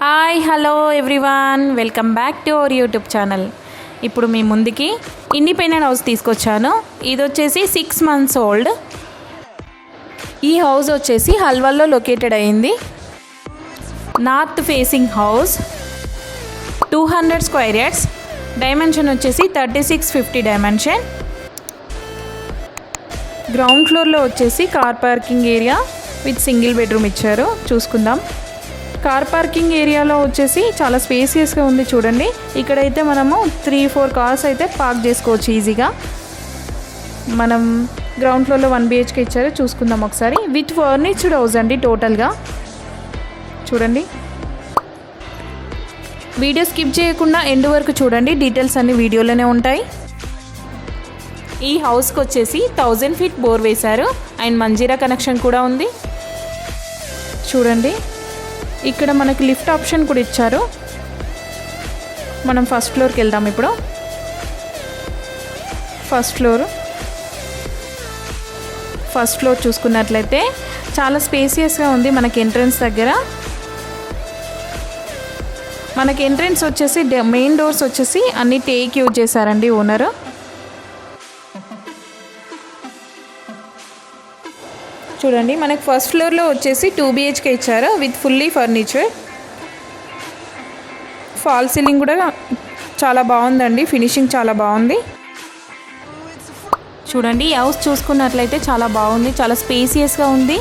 Hi hello everyone, welcome back to our YouTube channel. ఇప్పుడు మీ ముందుకి independent house తీసుకొచ్చాను. ఇది వచ్చేసి 6 months ఓల్డ్. ఈ హౌస్ వచ్చేసి హల్వాల్లో లొకేటెడ్ అయింది. North facing house, 200 square yards. Dimension వచ్చేసి 3650 డైమెన్షన్. గ్రౌండ్ ఫ్లోర్లో వచ్చేసి car parking area with single bedroom ఇచ్చారు. చూసుకుందాం. కార్ పార్కింగ్ ఏరియాలో వచ్చేసి చాలా స్పేసియస్గా ఉంది. చూడండి, ఇక్కడైతే మనము 3-4 కార్స్ అయితే పార్క్ చేసుకోవచ్చు ఈజీగా. మనం గ్రౌండ్ ఫ్లోర్లో 1 BHK ఇచ్చారు. చూసుకుందాం ఒకసారి. విత్ ఫర్నిచర్డ్ హౌస్ అండి టోటల్గా. చూడండి, వీడియో స్కిప్ చేయకుండా ఎండ్ వరకు చూడండి. డీటెయిల్స్ అన్ని వీడియోలోనే ఉంటాయి. ఈ హౌస్కి వచ్చేసి 1000 feet బోర్ వేశారు అండ్ మంజీరా కనెక్షన్ కూడా ఉంది. చూడండి, ఇక్కడ మనకి లిఫ్ట్ ఆప్షన్ కూడా ఇచ్చారు. మనం ఫస్ట్ ఫ్లోర్కి వెళ్దాం. ఇప్పుడు ఫస్ట్ ఫ్లోర్ చూసుకున్నట్లయితే చాలా స్పేసియస్గా ఉంది. మనకి ఎంట్రన్స్ దగ్గర మనకి ఎంట్రన్స్ వచ్చేసి మెయిన్ డోర్స్ వచ్చేసి అన్ని టేక్ యూజ్ చేశారండి ఓనర్. చూడండి, మనకి ఫస్ట్ ఫ్లోర్లో వచ్చేసి 2 BHK ఇచ్చారు with fully furniture. Fall ceiling కూడా చాలా బాగుందండి. ఫినిషింగ్ చాలా బాగుంది. చూడండి, ఈ హౌస్ చూసుకున్నట్లయితే చాలా బాగుంది. చాలా స్పేసియస్గా ఉంది.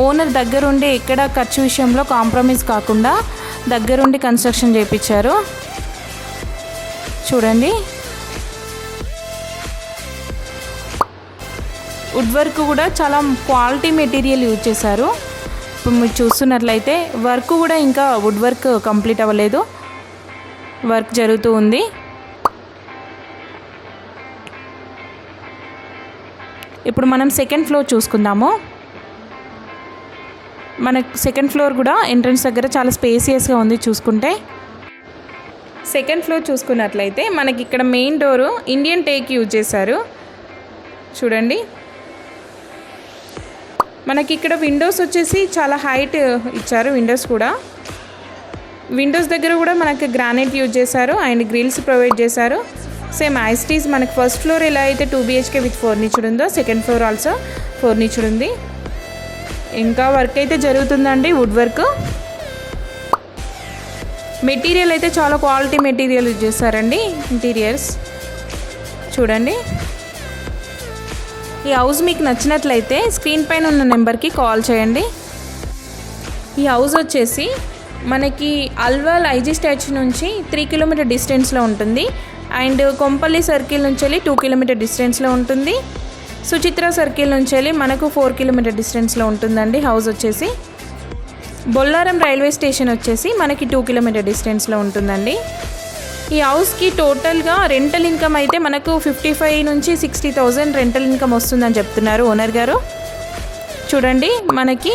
ఓనర్ దగ్గరుండి ఎక్కడ ఖర్చు విషయంలో కాంప్రమైజ్ కాకుండా దగ్గరుండి కన్స్ట్రక్షన్ చేయించారు. చూడండి, వుడ్ వర్క్ కూడా చాలా క్వాలిటీ మెటీరియల్ యూజ్ చేశారు. ఇప్పుడు మీరు చూస్తున్నట్లయితే వర్క్ కూడా ఇంకా వుడ్ వర్క్ కంప్లీట్ అవ్వలేదు, వర్క్ జరుగుతూ ఉంది. ఇప్పుడు మనం సెకండ్ ఫ్లోర్ చూసుకుందాము. మనకు సెకండ్ ఫ్లోర్ కూడా ఎంట్రన్స్ దగ్గర చాలా స్పేసియస్గా ఉంది. చూసుకుంటే సెకండ్ ఫ్లోర్ చూసుకున్నట్లయితే మనకి ఇక్కడ main door Indian teak use చేశారు. చూడండి, మనకి ఇక్కడ విండోస్ వచ్చేసి చాలా హైట్ ఇచ్చారు. విండోస్ దగ్గర కూడా మనకి గ్రానైట్ యూజ్ చేశారు అండ్ గ్రిల్స్ ప్రొవైడ్ చేశారు. సేమ్ ఐస్టీస్ మనకి ఫస్ట్ ఫ్లోర్ ఎలా అయితే 2 BHK విత్ ఫర్నిచర్ ఉందో సెకండ్ ఫ్లోర్ ఆల్సో ఫర్నిచర్ ఉంది. ఇంకా వర్క్ అయితే జరుగుతుందండి, వుడ్ వర్క్. మెటీరియల్ అయితే చాలా క్వాలిటీ మెటీరియల్ యూజ్ చేశారండి ఇంటీరియర్స్. చూడండి, ఈ హౌస్ మీకు నచ్చినట్లయితే స్క్రీన్ పైన ఉన్న నెంబర్కి కాల్ చేయండి. ఈ హౌస్ వచ్చేసి మనకి అల్వాల్ IG స్టాచ్యూ నుంచి 3 km డిస్టెన్స్లో ఉంటుంది అండ్ కొంపల్లి సర్కిల్ నుంచి వెళ్ళి 2 km డిస్టెన్స్లో ఉంటుంది. సుచిత్ర సర్కిల్ నుంచి వెళ్ళి మనకు 4 km డిస్టెన్స్లో ఉంటుందండి. హౌస్ వచ్చేసి బొల్లారం రైల్వే స్టేషన్ వచ్చేసి మనకి 2 km డిస్టెన్స్లో ఉంటుందండి. ఈ హౌస్కి టోటల్గా రెంటల్ ఇన్కమ్ అయితే మనకు 55 నుంచి 60,000 రెంటల్ ఇన్కమ్ వస్తుందని చెప్తున్నారు ఓనర్ గారు. చూడండి, మనకి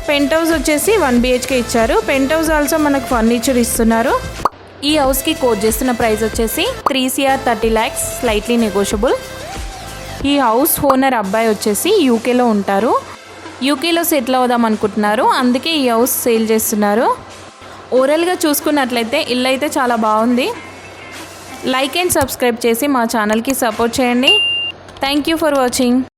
పెంట్ హౌస్ వచ్చేసి 1 BHK ఇచ్చారు. పెంట్ హౌస్ ఆల్సో మనకు ఫర్నిచర్ ఇస్తున్నారు. ఈ హౌస్కి కోట్ చేస్తున్న ప్రైస్ వచ్చేసి 3 crore 30 lakhs, స్లైట్లీ నెగోషియబుల్. ఈ హౌస్ ఓనర్ అబ్బాయి వచ్చేసి యూకేలో ఉంటారు. యూకేలో సెటిల్ అవుదాం అనుకుంటున్నారు, అందుకే ఈ హౌస్ సేల్ చేస్తున్నారు. ఓవరాల్గా చూసుకున్నట్లయితే ఇల్లు అయితే చాలా బాగుంది. లైక్ అండ్ సబ్స్క్రైబ్ చేసి మా ఛానల్కి సపోర్ట్ చేయండి. Thank you for watching.